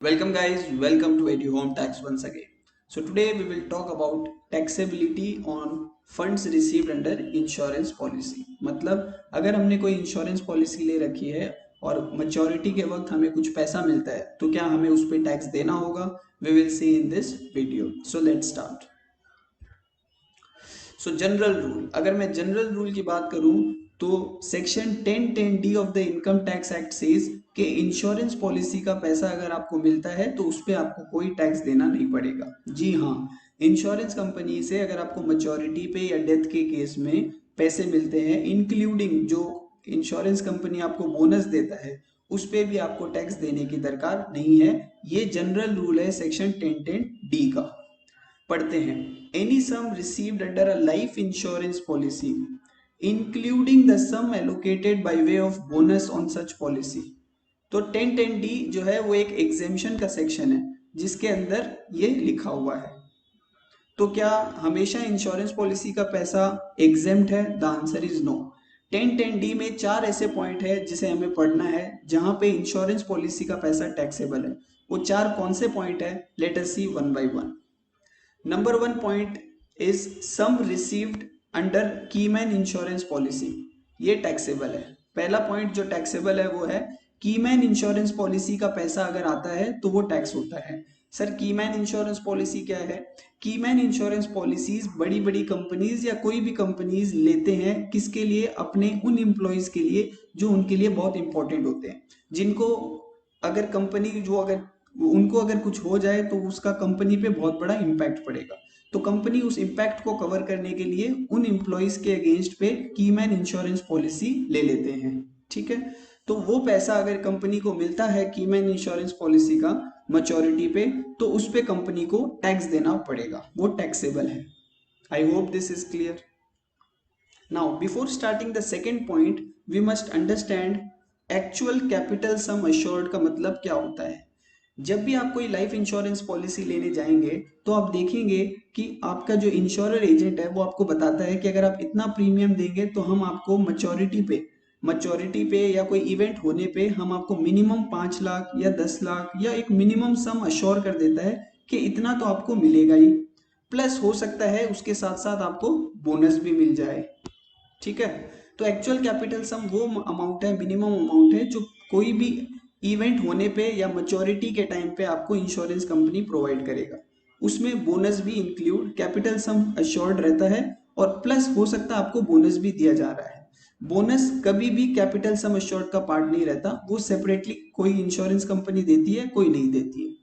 Welcome guys, welcome to Edu Home Tax once again. So today we will talk about taxability on funds received under insurance policy. मतलब अगर हमने कोई insurance policy ले रखी है और मैच्योरिटी के वक्त हमें कुछ पैसा मिलता है तो क्या हमें उस पर टैक्स देना होगा? We will see in this video. So let's start. So general rule, अगर मैं जनरल रूल की बात करूं तो section 1010D of the income tax act says कि इंश्योरेंस पॉलिसी का पैसा अगर आपको मिलता है तो उस पर आपको कोई टैक्स देना नहीं पड़ेगा। जी हाँ, इंश्योरेंस कंपनी से अगर आपको मैच्योरिटी पे या डेथ के केस में पैसे मिलते हैं, इंक्लूडिंग जो इंश्योरेंस कंपनी आपको बोनस देता है, उस पर भी आपको टैक्स देने की दरकार नहीं है। ये जनरल रूल है सेक्शन 1010D का। पढ़ते हैं, any sum received under a life insurance policy including the sum allocated by way of bonus on such policy. तो 1010D जो है वो एक एग्जेम्पशन का सेक्शन है जिसके अंदर ये लिखा हुआ है। तो क्या हमेशा इंश्योरेंस पॉलिसी का पैसा एग्जेम्प्ट है? The answer is no. 1010D में 4 ऐसे पॉइंट है जिसे हमें पढ़ना है जहां पे इंश्योरेंस पॉलिसी का पैसा टैक्सेबल है। वो 4 कौन से पॉइंट है? Let us see one by one. Number 1 point is sum received under keyman insurance policy. ये टैक्सेबल है। पहला पॉइंट जो टैक्सेबल है वो है कीमैन इंश्योरेंस पॉलिसी का पैसा अगर आता है तो वो टैक्स होता है। सर कीमैन इंश्योरेंस पॉलिसी क्या है? कीमैन इंश्योरेंस पॉलिसीज बड़ी बड़ी कंपनीज या कोई भी कंपनीज लेते हैं, किसके लिए? अपने उन एम्प्लॉयज के लिए जो उनके लिए बहुत इंपॉर्टेंट होते हैं, जिनको अगर कंपनी जो अगर उनको अगर कुछ हो जाए तो उसका कंपनी पे बहुत बड़ा इम्पैक्ट पड़ेगा। तो कंपनी उस इम्पैक्ट को कवर करने के लिए उन एम्प्लॉयज के अगेंस्ट पे कीमैन इंश्योरेंस पॉलिसी ले लेते हैं। ठीक है, तो वो पैसा अगर कंपनी को मिलता है कीमैन इंश्योरेंस पॉलिसी का मैच्योरिटी पे तो उस पे कंपनी को टैक्स देना पड़ेगा, वो टैक्सेबल है। I hope this is clear. Now before starting the second point we must understand actual capital sum assured का मतलब क्या होता है। जब भी आप कोई लाइफ इंश्योरेंस पॉलिसी लेने जाएंगे तो आप देखेंगे कि आपका जो इंश्योरर एजेंट है वो आपको बताता है कि अगर आप इतना प्रीमियम देंगे तो हम आपको मैच्योरिटी पे या कोई इवेंट होने पे हम आपको मिनिमम 5 लाख या 10 लाख या एक मिनिमम सम अश्योर कर देता है कि इतना तो आपको मिलेगा ही, प्लस हो सकता है उसके साथ साथ आपको बोनस भी मिल जाए। ठीक है, तो एक्चुअल कैपिटल सम वो अमाउंट है, मिनिमम अमाउंट है जो कोई भी इवेंट होने पे या मैच्योरिटी के टाइम पे आपको इंश्योरेंस कंपनी प्रोवाइड करेगा। उसमें बोनस भी इंक्लूड, कैपिटल सम अश्योर्ड रहता है और प्लस हो सकता है आपको बोनस भी दिया जा रहा है। बोनस कभी भी कैपिटल सम अश्योर्ड का पार्ट नहीं रहता, वो सेपरेटली कोई इंश्योरेंस कंपनी देती है, कोई नहीं देती है।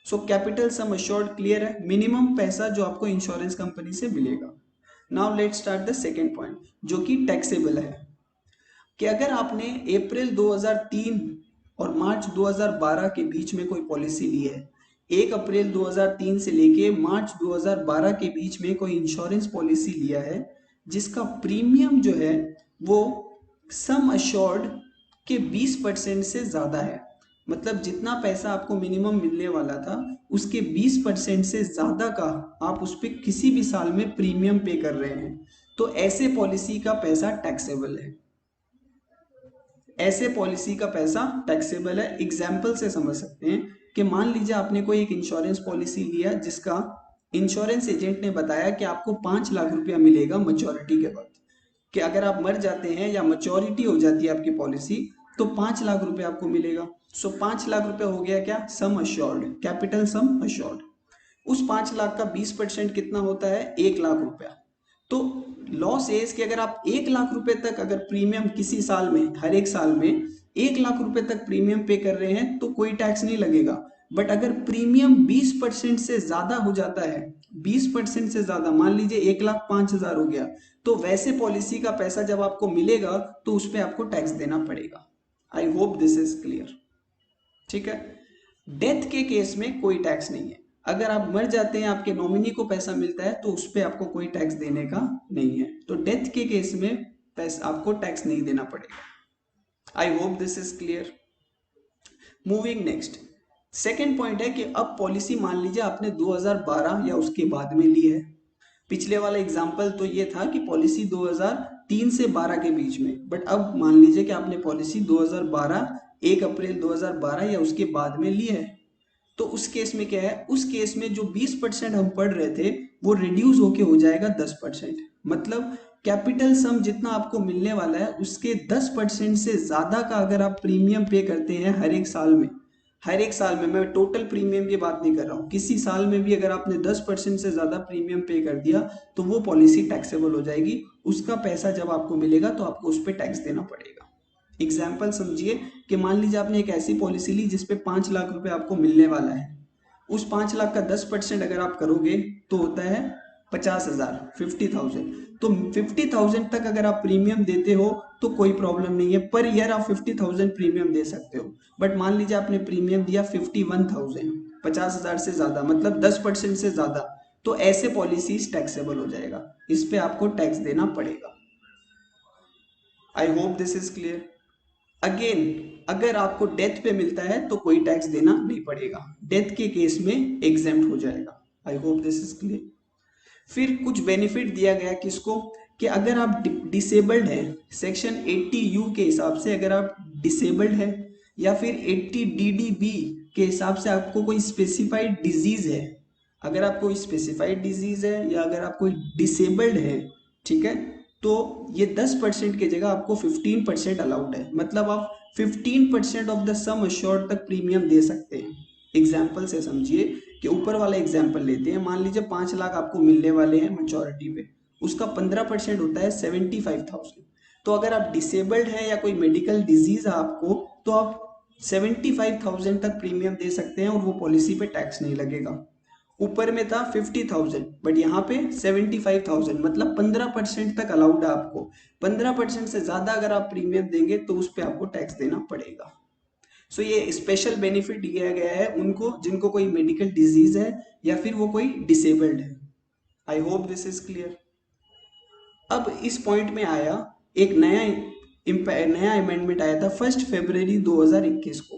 So capital sum assured clear है, मिनिमम पैसा जो आपको इंश्योरेंस कंपनी से मिलेगा। Now let's start the second point जो कि टैक्सेबल है, कि अगर आपने अप्रैल 2003 और मार्च 2012 के बीच में कोई पॉलिसी ली है, 1 अप्रैल 2003 से लेके मार्च 2012 के बीच में कोई इंश्योरेंस पॉलिसी लिया है जिसका प्रीमियम जो है वो सम अश्योर्ड के 20% से ज़्यादा है, मतलब जितना पैसा आपको मिनिमम मिलने वाला था उसके 20% से ज़्यादा का आप उस पर किसी भी साल में प्रीमियम पे कर रहे हैं, तो ऐसे पॉलिसी का पैसा टैक्सेबल है। ऐसे पॉलिसी का पैसा टैक्सेबल है। एग्जाम्पल से समझ सकते हैं कि मान लीजिए आपने कोई एक इंश्योरेंस पॉलिसी लिया जिसका इंश्योरेंस एजेंट ने बताया कि आपको 5 लाख रुपया मिलेगा मैच्योरिटी के वक्त, कि अगर आप मर जाते हैं या मैच्योरिटी हो जाती है आपकी पॉलिसी तो 5 लाख रुपया आपको मिलेगा। सो 5 लाख रुपया हो गया क्या? Sum assured, capital sum assured. उस 5 लाख का 20% कितना होता है? 1 लाख रुपया। तो लॉस एज कि अगर आप 1 लाख रुपए तक अगर प्रीमियम किसी साल में, हर एक साल में 1 लाख रुपए तक प्रीमियम पे कर रहे हैं तो कोई टैक्स नहीं लगेगा। बट अगर प्रीमियम 20% से ज्यादा हो जाता है, 20% से ज्यादा, मान लीजिए 1,05,000 हो गया, तो वैसे पॉलिसी का पैसा जब आपको मिलेगा तो उस पर आपको टैक्स देना पड़ेगा। आई होप दिस इज क्लियर। ठीक है, डेथ के केस में कोई टैक्स नहीं है। अगर आप मर जाते हैं, आपके नॉमिनी को पैसा मिलता है तो उस पर आपको कोई टैक्स देने का नहीं है। तो डेथ के केस में पैसा आपको टैक्स नहीं देना पड़ेगा। आई hope this is clear. Moving next, second point है कि अब पॉलिसी मान लीजिए आपने 2012 या उसके बाद में ली है। पिछले वाला एग्जाम्पल तो ये था कि पॉलिसी 2003 से 12 के बीच में, बट अब मान लीजिए कि आपने पॉलिसी 2012, 1 अप्रैल 2012 या उसके बाद में ली है। तो उस केस में क्या है, उस केस में जो 20% हम पढ़ रहे थे वो रिड्यूस होके हो जाएगा 10%। मतलब कैपिटल सम जितना आपको मिलने वाला है उसके 10% से ज्यादा का अगर आप प्रीमियम पे करते हैं हर एक साल में, हर एक साल में, मैं टोटल प्रीमियम की बात नहीं कर रहा हूँ, किसी साल में भी अगर आपने 10% से ज्यादा प्रीमियम पे कर दिया तो वो पॉलिसी टैक्सेबल हो जाएगी। उसका पैसा जब आपको मिलेगा तो आपको उस पर टैक्स देना पड़ेगा। एग्जाम्पल समझिए कि मान लीजिए आपने एक ऐसी पॉलिसी ली जिसपे 5 लाख रुपए आपको मिलने वाला है। उस 5 लाख का 10% अगर आप करोगे तो होता है 50,000, 50,000। तो 50,000 तक अगर आप प्रीमियम देते हो तो कोई प्रॉब्लम नहीं है, पर ईयर आप 50,000 प्रीमियम दे सकते हो। बट मान लीजिए आपने प्रीमियम दिया 51,000, 50,000 से ज्यादा, मतलब 10% से ज्यादा, तो ऐसे पॉलिसीज टैक्सेबल हो जाएगा, इस पे आपको टैक्स देना पड़ेगा। आई hope this is clear. Again, अगर आपको डेथ पे मिलता है तो कोई टैक्स देना नहीं पड़ेगा, डेथ के केस में एग्जेम्प्ट हो जाएगा। आई होप दिस इज क्लियर। फिर कुछ बेनिफिट दिया गया किसको, कि अगर आप डिसेबल्ड है, सेक्शन 80 यू के हिसाब से अगर आप डिसेबल्ड है, या फिर 80 DDB के हिसाब से आपको कोई स्पेसिफाइड डिजीज है, अगर आपको कोई स्पेसिफाइड डिजीज है या अगर आप कोई डिसेबल्ड है, ठीक है, तो ये 10% की जगह आपको 15% अलाउड है। मतलब आप 15% ऑफ द सम अश्योर्ड तक प्रीमियम दे सकते हैं। एग्जाम्पल से समझिए कि ऊपर वाला एग्जाम्पल लेते हैं, मान लीजिए 5 लाख आपको मिलने वाले हैं मैच्योरिटी पे, उसका 15% होता है 75,000। तो अगर आप डिसेबल्ड है या कोई मेडिकल डिजीज है आपको, तो आप 75,000 तक प्रीमियम दे सकते हैं और वो पॉलिसी पे टैक्स नहीं लगेगा। ऊपर में था 50,000 बट यहाँ पे 75,000, मतलब 15% तक अलाउड है आपको। 15% से ज्यादा अगर आप प्रीमियम देंगे तो उस पर आपको टैक्स देना पड़ेगा। सो ये स्पेशल बेनिफिट दिया गया है उनको जिनको कोई मेडिकल डिजीज है या फिर वो कोई डिसेबल्ड है। I hope this is clear. अब इस पॉइंट में आया एक नया अमेंडमेंट आया था 1 फरवरी 2021 को।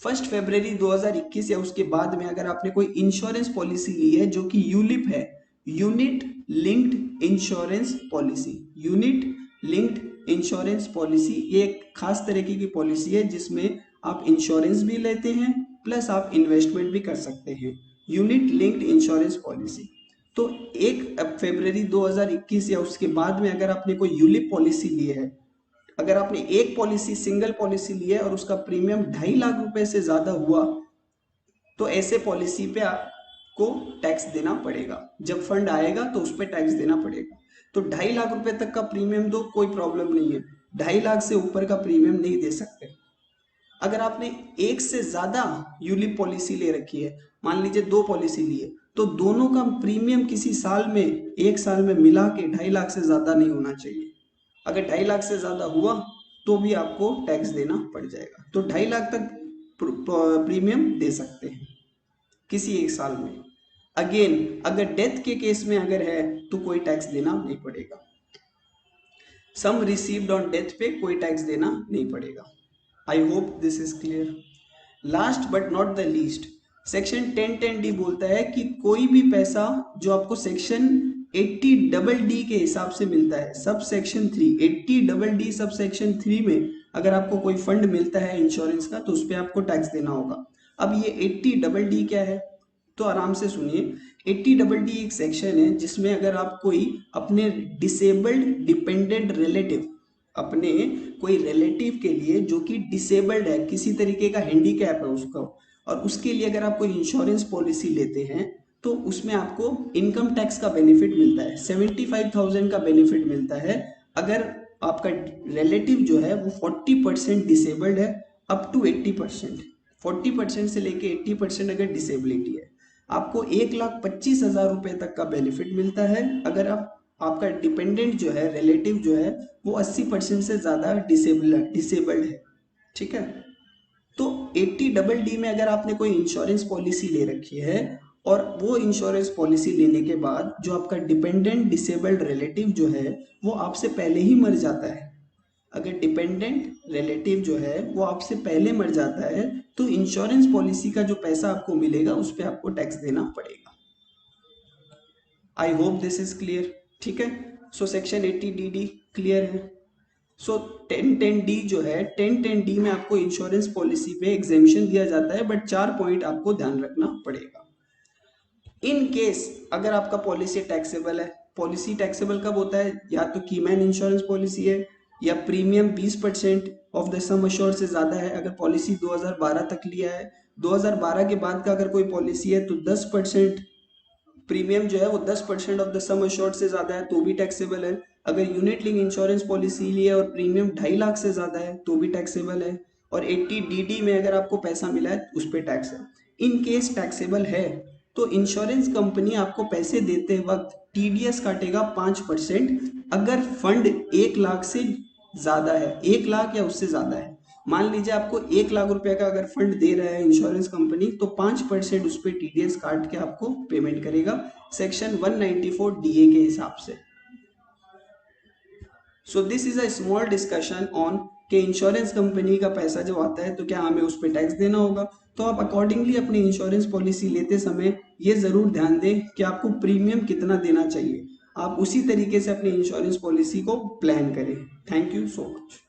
1 फरवरी 2021 या उसके बाद में अगर आपने कोई इंश्योरेंस पॉलिसी ली है जो कि यूलिप है, unit linked insurance policy, unit linked insurance policy, ये एक खास तरीके की पॉलिसी है जिसमें आप इंश्योरेंस भी लेते हैं प्लस आप इन्वेस्टमेंट भी कर सकते हैं, यूनिट लिंक्ड इंश्योरेंस पॉलिसी। तो 1 फरवरी 2021 या उसके बाद में अगर आपने कोई यूलिप पॉलिसी ली है, अगर आपने एक पॉलिसी सिंगल पॉलिसी ली है और उसका प्रीमियम 2.5 लाख रुपए से ज्यादा हुआ, तो ऐसे पॉलिसी पे आपको टैक्स देना पड़ेगा। जब फंड आएगा तो उस पर टैक्स देना पड़ेगा। तो 2.5 लाख रुपए तक का प्रीमियम दो, कोई प्रॉब्लम नहीं है, 2.5 लाख से ऊपर का प्रीमियम नहीं दे सकते। अगर आपने एक से ज्यादा यूलिप पॉलिसी ले रखी है, मान लीजिए 2 पॉलिसी ली है, तो दोनों का प्रीमियम किसी साल में, एक साल में मिला के 2.5 लाख से ज्यादा नहीं होना चाहिए। अगर 2.5 लाख से ज्यादा हुआ तो भी आपको टैक्स देना पड़ जाएगा। तो 2.5 लाख तक प्रीमियम दे सकते हैं किसी एक साल में। अगेन, अगर डेथ के केस में अगर है तो कोई टैक्स देना नहीं पड़ेगा, सम रिसीव्ड ऑन डेथ पे कोई टैक्स देना नहीं पड़ेगा। आई hope this is clear. Last but not the least, section 1010D बोलता है कि कोई भी पैसा जो आपको सेक्शन 80 के हिसाब से मिलता है, सब सेक्शन 3, 80 सब सेक्शन 3 में अगर आपको कोई फंड मिलता है इंश्योरेंस का तो उस पर आपको टैक्स देना होगा। अब ये 80 क्या है, तो आराम से सुनिए। 80 एक सेक्शन है जिसमें अगर आप कोई अपने डिसेबल्ड डिपेंडेंट रिलेटिव, अपने कोई रिलेटिव के लिए जो कि डिसेबल्ड है, किसी तरीके का हैंडीकैप है उसका, और उसके लिए अगर आप कोई इंश्योरेंस पॉलिसी लेते हैं तो उसमें आपको इनकम टैक्स का बेनिफिट मिलता है, 75,000 का बेनिफिट मिलता है। अगर आपका रिलेटिव जो है वो 40% डिसेबल्ड है अप टू 80%, 40% से लेके 80% अगर डिसेबिलिटी है, आपको 1,25,000 रुपए तक का बेनिफिट मिलता है। अगर आप, आपका डिपेंडेंट जो है, रिलेटिव जो है, वो 80% से ज्यादा डिसेबल्ड है, ठीक है। तो 80 में अगर आपने कोई इंश्योरेंस पॉलिसी ले रखी है और वो इंश्योरेंस पॉलिसी लेने के बाद जो आपका डिपेंडेंट डिसेबल्ड रिलेटिव जो है वो आपसे पहले ही मर जाता है, अगर डिपेंडेंट रिलेटिव जो है वो आपसे पहले मर जाता है तो इंश्योरेंस पॉलिसी का जो पैसा आपको मिलेगा उस पर आपको टैक्स देना पड़ेगा। आई होप दिस इज क्लियर, ठीक है। सो सेक्शन 80 DD क्लियर है। सो 1010D जो है, 1010D में आपको इंश्योरेंस पॉलिसी पे एग्जेम्पशन दिया जाता है, बट 4 पॉइंट आपको ध्यान रखना पड़ेगा। इन केस अगर आपका पॉलिसी टैक्सेबल है, पॉलिसी टैक्सेबल कब होता है, या तो कीमैन इंश्योरेंस पॉलिसी है, या premium 20% of the sum assured से ज्यादा है, अगर पॉलिसी 2012 तक लिया है। 2012 के बाद का अगर कोई पॉलिसी है तो 10% प्रीमियम जो है वो 10% ऑफ द सम अश्योर्ड से ज्यादा है तो भी टैक्सेबल है। अगर यूनिट लिंक इंश्योरेंस पॉलिसी ली है और प्रीमियम 2.5 लाख से ज्यादा है तो भी टैक्सेबल है। और 80DD में अगर आपको पैसा मिला है उस पर टैक्स है। इन केस टैक्सेबल है तो इंश्योरेंस कंपनी आपको पैसे देते वक्त टीडीएस काटेगा 5%, अगर फंड 1 लाख से ज्यादा है, 1 लाख या उससे ज्यादा है। मान लीजिए आपको 1 लाख रुपए का अगर फंड दे रहा है इंश्योरेंस कंपनी, तो 5% उस पर टीडीएस काट के आपको पेमेंट करेगा सेक्शन 194 DA के हिसाब से। So this is a small discussion on कि इंश्योरेंस कंपनी का पैसा जब आता है तो क्या हमें उस पर टैक्स देना होगा। तो आप अकॉर्डिंगली अपनी इंश्योरेंस पॉलिसी लेते समय ये जरूर ध्यान दें कि आपको प्रीमियम कितना देना चाहिए, आप उसी तरीके से अपनी इंश्योरेंस पॉलिसी को प्लान करें। Thank you so much.